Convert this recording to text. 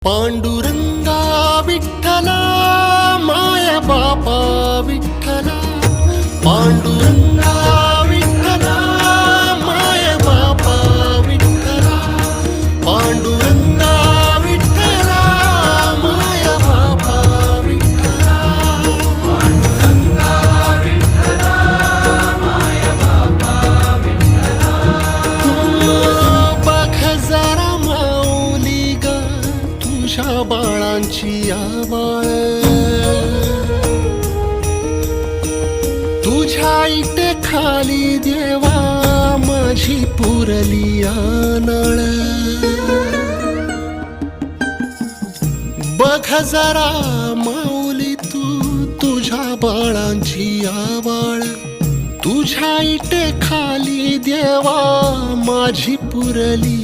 पांडुरंगा विठ्ठला माया बापा विठ्ठला पांडुरंगा विठ्ठला माया बापा विठ्ठला पांडुरंगा विठ्ठला माया बापा विठ्ठला पांडुरंगा विठ्ठला माया बापा विठ्ठला बघ जरा माऊली ग तुझ्या बाळांची आवाळ तुझ्या इटे खाली देवा माझी पुरली नाळ बघ जरा माऊली तू तुझ्या बाळांची आवाळ तुझ्या इटे खाली देवा माझी पुरली